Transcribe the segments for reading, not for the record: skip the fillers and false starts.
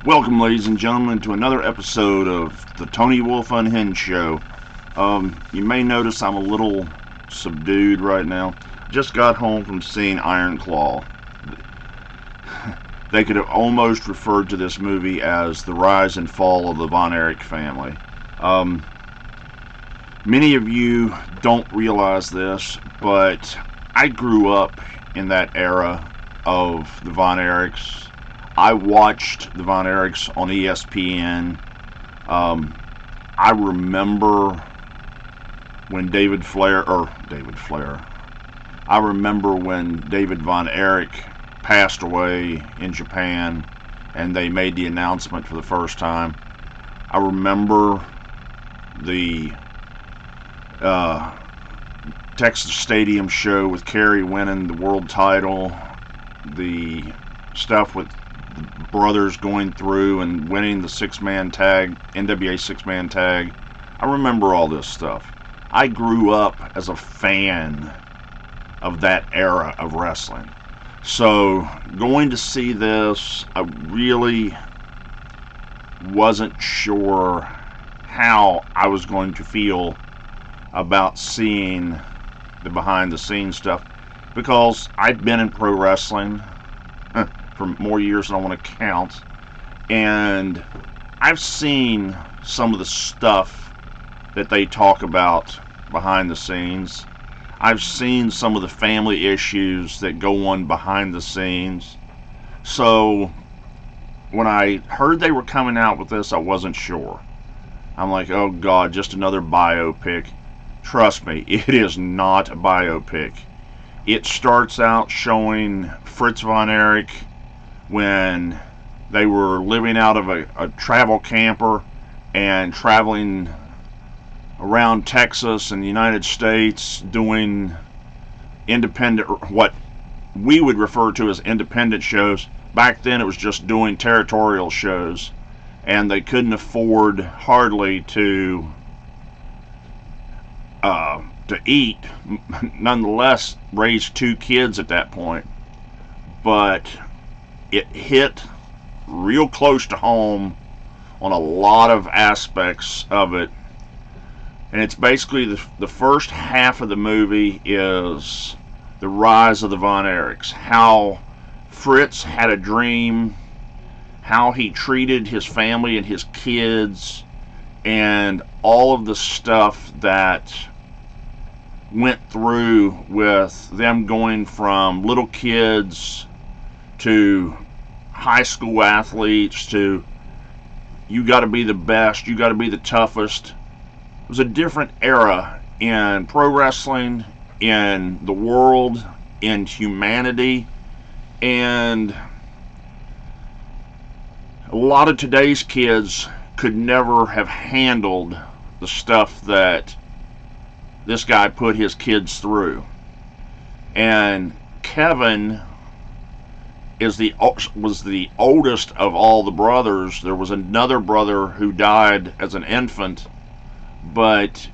Welcome, ladies and gentlemen, to another episode of the Tony Wolfe Unhinged Show. You may notice I'm a little subdued right now. Just got home from seeing Iron Claw. They could have almost referred to this movie as the rise and fall of the Von Erich family. Many of you don't realize this, but I grew up in that era of the Von Erichs. I watched the Von Erichs on ESPN. I remember when I remember when David Von Erich passed away in Japan and they made the announcement for the first time. I remember the Texas Stadium show with Kerry winning the world title, the stuff with the brothers going through and winning the six-man tag, NWA six-man tag. I remember all this stuff. I grew up as a fan of that era of wrestling. So going to see this, I really wasn't sure how I was going to feel about seeing the behind-the-scenes stuff, because I've been in pro wrestling for more years than I want to count, and I've seen some of the stuff that they talk about behind the scenes. I've seen some of the family issues that go on behind the scenes. So when I heard they were coming out with this, I wasn't sure. I'm like, oh God, just another biopic. Trust me, it is not a biopic. It starts out showing Fritz Von Erich when they were living out of a travel camper and traveling around Texas and the United States doing independent, what we would refer to as independent shows. Back then it was just doing territorial shows, and they couldn't afford hardly to eat, nonetheless raised two kids at that point. But it hit real close to home on a lot of aspects of it, and it's basically the first half of the movie is the rise of the Von Erichs, how Fritz had a dream, how he treated his family and his kids, and all of the stuff that went through with them going from little kids to high school athletes to you got to be the best, you got to be the toughest. It was a different era in pro wrestling, in the world, in humanity, and a lot of today's kids could never have handled the stuff that this guy put his kids through. And Kevin was the oldest of all the brothers. There was another brother who died as an infant, but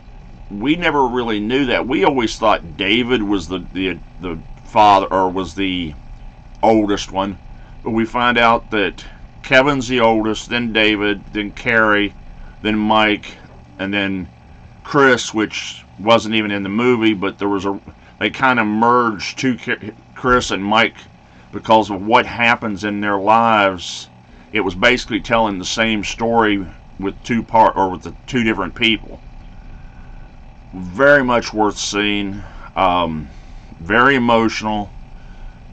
we never really knew that. We always thought David was the father, or was the oldest one, but we find out that Kevin's the oldest, then David, then Kerry, then Mike, and then Chris, which wasn't even in the movie, but they kind of merged Chris and Mike because of what happens in their lives. It was basically telling the same story with two different people. Very much worth seeing. Very emotional.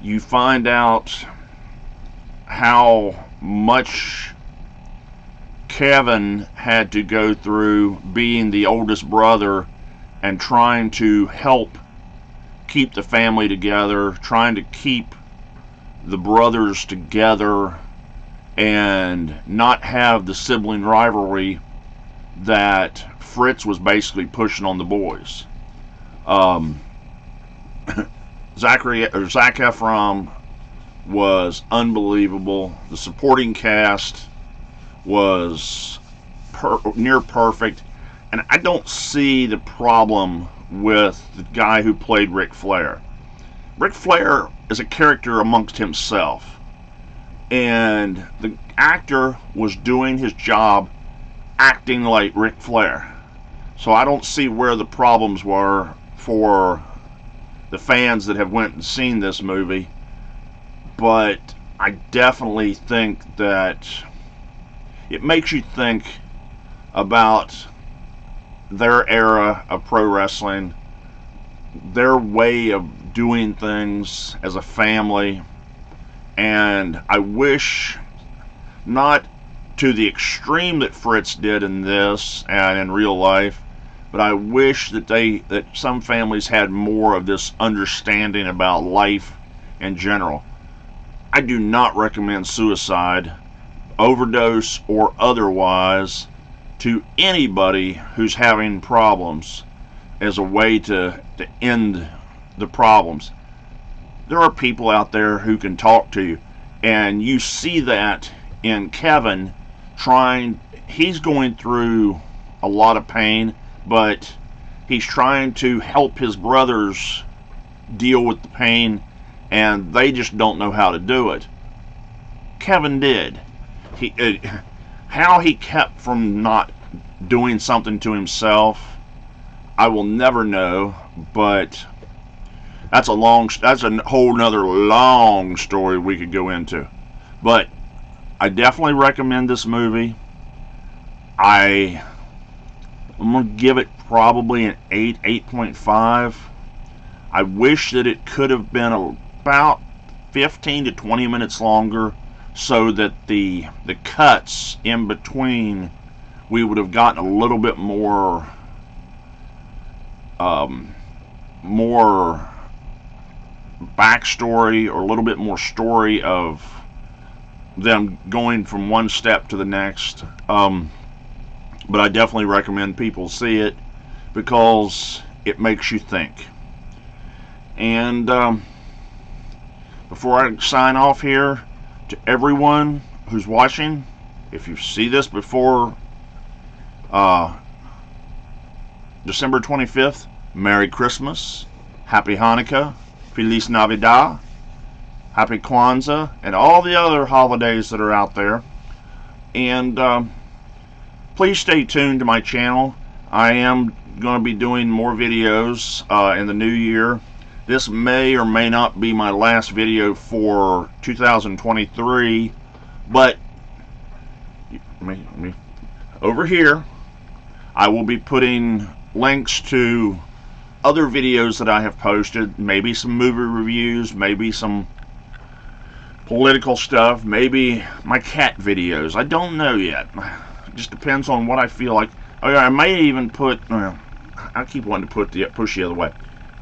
You find out how much Kevin had to go through being the oldest brother and trying to help keep the family together, trying to keep the brothers together and not have the sibling rivalry that Fritz was basically pushing on the boys. Zac Efron was unbelievable. The supporting cast was near perfect, and I don't see the problem with the guy who played Ric Flair. Ric Flair is a character amongst himself. and the actor was doing his job acting like Ric Flair. So I don't see where the problems were for the fans that have went and seen this movie, but I definitely think that it makes you think about their era of pro wrestling, their way of doing things as a family, and I wish, not to the extreme that Fritz did in this and in real life, but I wish that some families had more of this understanding about life in general. I do not recommend suicide, overdose or otherwise, to anybody who's having problems as a way to end the problems. There are people out there who can talk to you, and you see that in Kevin he's going through a lot of pain, but he's trying to help his brothers deal with the pain, and they just don't know how to do it. Kevin did. How he kept from not doing something to himself, I will never know, but that's a whole nother long story we could go into. But I definitely recommend this movie. I'm gonna give it probably an 8.5. I wish that it could have been about 15 to 20 minutes longer, so that the cuts in between, we would have gotten a little bit more backstory, or a little bit more story of them going from one step to the next. But I definitely recommend people see it, because it makes you think. And before I sign off here, to everyone who's watching, if you see this before December 25th, Merry Christmas, Happy Hanukkah, Feliz Navidad, Happy Kwanzaa, and all the other holidays that are out there. And please stay tuned to my channel. I am going to be doing more videos in the new year. This may or may not be my last video for 2023, but over here I will be putting links to other videos that I have posted, maybe some movie reviews, maybe some political stuff, maybe my cat videos. I don't know yet. It just depends on what I feel like. I may even put, I keep wanting to push the other way.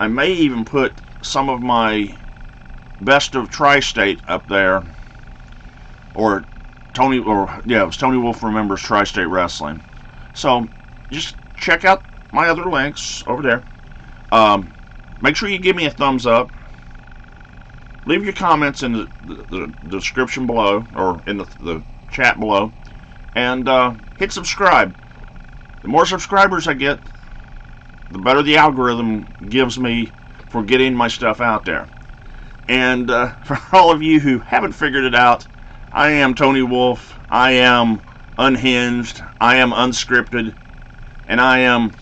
I may even put some of my best of Tri-State up there, or it was Tony Wolfe Remembers Tri-State Wrestling. So just check out my other links over there. Make sure you give me a thumbs up. Leave your comments in the description below, or in the chat below, and hit subscribe. The more subscribers I get, the better the algorithm gives me for getting my stuff out there. And for all of you who haven't figured it out, I am Tony Wolfe. I am unhinged. I am unscripted. And I am,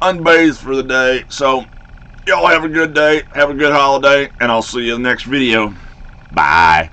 unbathed for the day. So, y'all have a good day. Have a good holiday. And I'll see you in the next video. Bye.